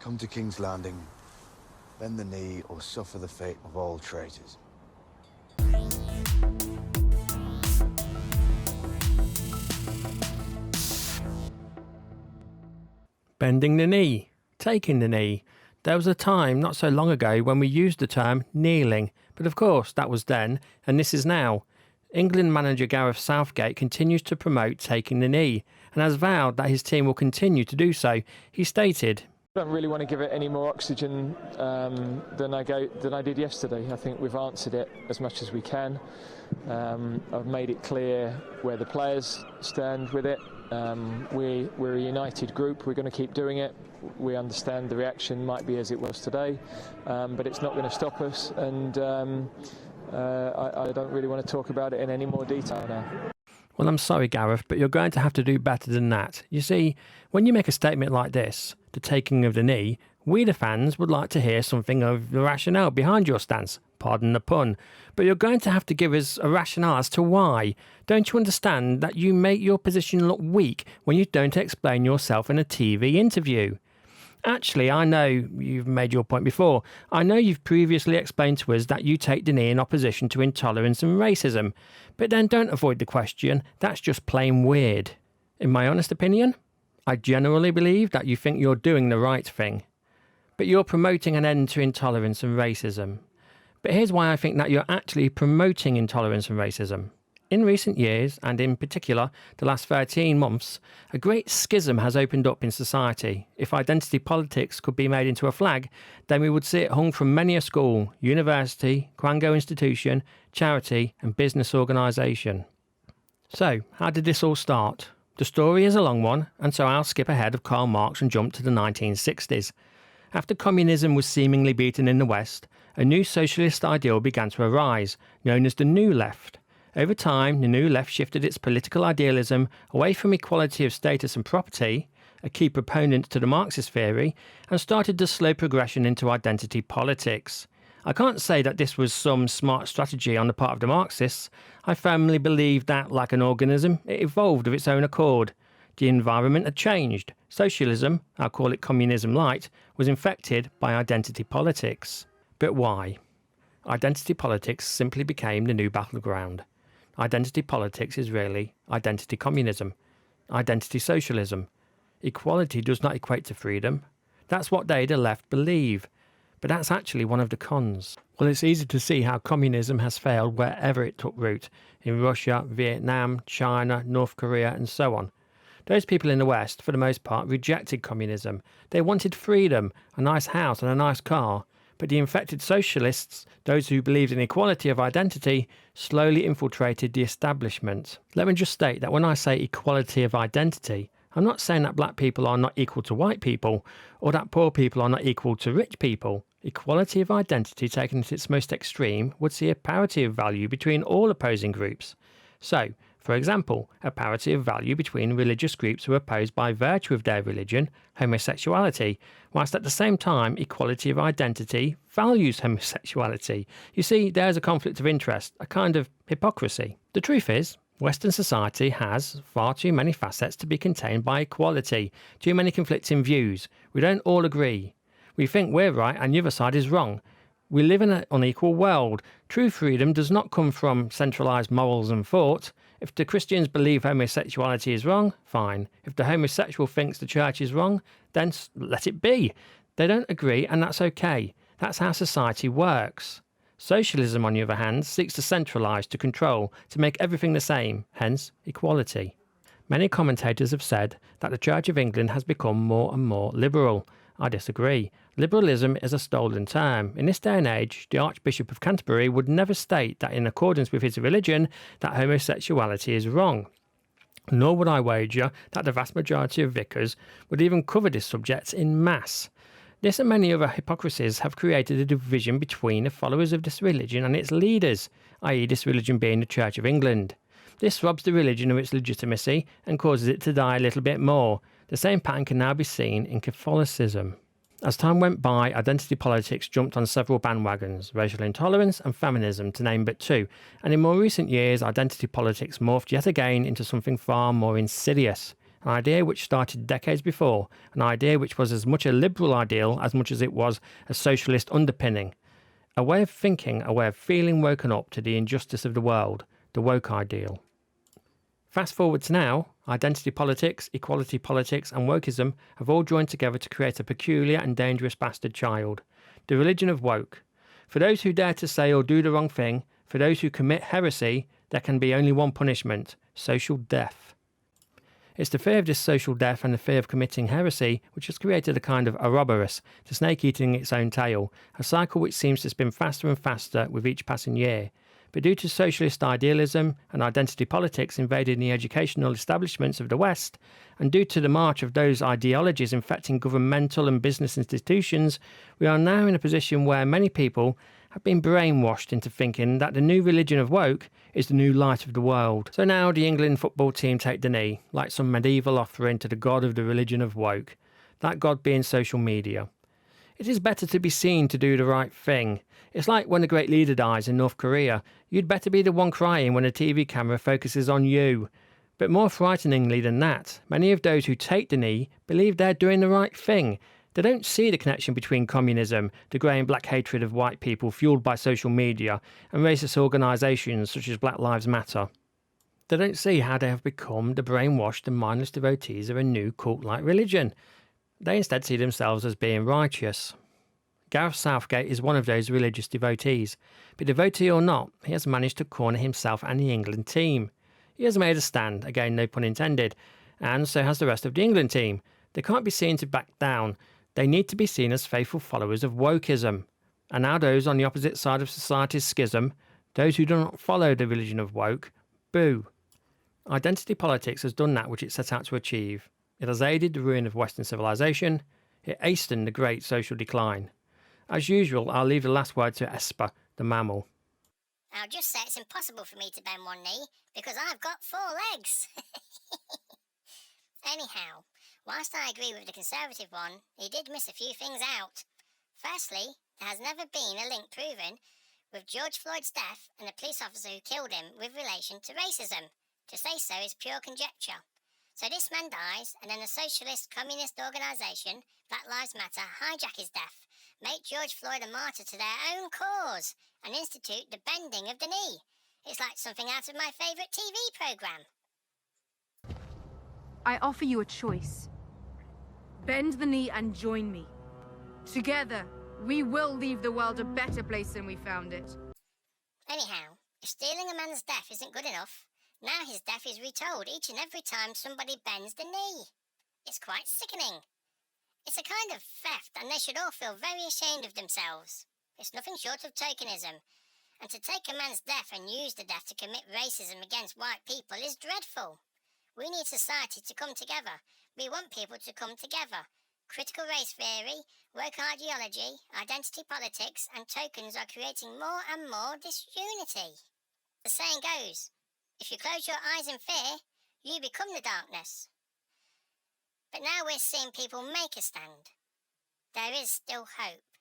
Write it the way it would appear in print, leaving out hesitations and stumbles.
Come to King's Landing, bend the knee or suffer the fate of all traitors. Bending the knee, taking the knee. There was a time not so long ago when we used the term kneeling, but of course that was then, and this is now. England manager Gareth Southgate continues to promote taking the knee, and has vowed that his team will continue to do so. He stated, I don't really want to give it any more oxygen than I did yesterday. I think we've answered it as much as we can. I've made it clear where the players stand with it. We're a united group. We're going to keep doing it. We understand the reaction might be as it was today, but it's not going to stop us. And I don't really want to talk about it in any more detail now. Well, I'm sorry, Gareth, but you're going to have to do better than that. You see, when you make a statement like this, the taking of the knee, we the fans would like to hear something of the rationale behind your stance. Pardon the pun. But you're going to have to give us a rationale as to why. Don't you understand that you make your position look weak when you don't explain yourself in a TV interview? Actually, I know you've made your point before. I know you've previously explained to us that you take the knee in opposition to intolerance and racism. But then don't avoid the question. That's just plain weird. In my honest opinion, I generally believe that you think you're doing the right thing. But you're promoting an end to intolerance and racism. But here's why I think that you're actually promoting intolerance and racism. In recent years, and in particular the last 13 months, a great schism has opened up in society. If identity politics could be made into a flag, then we would see it hung from many a school, university, Quango institution, charity and business organisation. So, how did this all start? The story is a long one, and so I'll skip ahead of Karl Marx and jump to the 1960s. After communism was seemingly beaten in the West, a new socialist ideal began to arise, known as the New Left. Over time, the New Left shifted its political idealism away from equality of status and property, a key proponent to the Marxist theory, and started the slow progression into identity politics. I can't say that this was some smart strategy on the part of the Marxists. I firmly believe that, like an organism, it evolved of its own accord. The environment had changed. Socialism, I'll call it communism light, was infected by identity politics. But why? Identity politics simply became the new battleground. Identity politics is really identity communism, identity socialism. Equality does not equate to freedom. That's what they, the left, believe. But that's actually one of the cons. Well, it's easy to see how communism has failed wherever it took root, in Russia, Vietnam, China, North Korea, and so on. Those people in the West, for the most part, rejected communism. They wanted freedom, a nice house and a nice car. But the infected socialists, those who believed in equality of identity, slowly infiltrated the establishment. Let me just state that when I say equality of identity, I'm not saying that black people are not equal to white people, or that poor people are not equal to rich people. Equality of identity taken at its most extreme would see a parity of value between all opposing groups. So, for example, a parity of value between religious groups who oppose by virtue of their religion homosexuality, whilst at the same time equality of identity values homosexuality. You see, there's a conflict of interest, a kind of hypocrisy. The truth is, Western society has far too many facets to be contained by equality, too many conflicting views. We don't all agree. We think we're right and the other side is wrong. We live in an unequal world. True freedom does not come from centralised morals and thought. If the Christians believe homosexuality is wrong, fine. If the homosexual thinks the church is wrong, then let it be. They don't agree and that's okay. That's how society works. Socialism, on the other hand, seeks to centralise, to control, to make everything the same, hence equality. Many commentators have said that the Church of England has become more and more liberal. I disagree. Liberalism is a stolen term. In this day and age, the Archbishop of Canterbury would never state that in accordance with his religion that homosexuality is wrong. Nor would I wager that the vast majority of vicars would even cover this subject in mass. This and many other hypocrisies have created a division between the followers of this religion and its leaders, i.e. this religion being the Church of England. This robs the religion of its legitimacy and causes it to die a little bit more. The same pattern can now be seen in Catholicism. As time went by, identity politics jumped on several bandwagons, racial intolerance and feminism to name but two, and in more recent years identity politics morphed yet again into something far more insidious, an idea which started decades before, an idea which was as much a liberal ideal as much as it was a socialist underpinning. A way of thinking, a way of feeling woken up to the injustice of the world, the woke ideal. Fast forward to now, identity politics, equality politics and wokeism have all joined together to create a peculiar and dangerous bastard child, the religion of woke. For those who dare to say or do the wrong thing, for those who commit heresy, there can be only one punishment: social death. It's the fear of this social death and the fear of committing heresy which has created a kind of Ouroboros, the snake eating its own tail, a cycle which seems to spin faster and faster with each passing year. But due to socialist idealism and identity politics invading the educational establishments of the West, and due to the march of those ideologies infecting governmental and business institutions, we are now in a position where many people have been brainwashed into thinking that the new religion of woke is the new light of the world. So now the England football team take the knee, like some medieval offering to the god of the religion of woke, that god being social media. It is better to be seen to do the right thing. It's like when a great leader dies in North Korea, you'd better be the one crying when a TV camera focuses on you. But more frighteningly than that, many of those who take the knee believe they're doing the right thing. They don't see the connection between communism, the grey and black hatred of white people fueled by social media, and racist organisations such as Black Lives Matter. They don't see how they have become the brainwashed and mindless devotees of a new cult-like religion. They instead see themselves as being righteous. Gareth Southgate is one of those religious devotees, but devotee or not, he has managed to corner himself and the England team. He has made a stand, again no pun intended, and so has the rest of the England team. They can't be seen to back down. They need to be seen as faithful followers of wokeism. And now those on the opposite side of society's schism, those who do not follow the religion of woke, boo. Identity politics has done that which it set out to achieve. It has aided the ruin of Western civilization. It hastened the great social decline. As usual, I'll leave the last word to Esper, the mammal. I'll just say it's impossible for me to bend one knee because I've got 4 legs. Anyhow, whilst I agree with the Conservative one, he did miss a few things out. Firstly, there has never been a link proven with George Floyd's death and the police officer who killed him with relation to racism. To say so is pure conjecture. So this man dies, and then a socialist communist organisation, Black Lives Matter, hijack his death, make George Floyd a martyr to their own cause, and institute the bending of the knee. It's like something out of my favourite TV programme. I offer you a choice. Bend the knee and join me. Together, we will leave the world a better place than we found it. Anyhow, if stealing a man's death isn't good enough, now his death is retold each and every time somebody bends the knee. It's quite sickening. It's a kind of theft, and they should all feel very ashamed of themselves. It's nothing short of tokenism, and to take a man's death and use the death to commit racism against white people is dreadful. We need society to come together. We want people to come together. Critical race theory, woke ideology, identity politics, and tokens are creating more and more disunity. The saying goes, if you close your eyes in fear, you become the darkness. But now we're seeing people make a stand. There is still hope.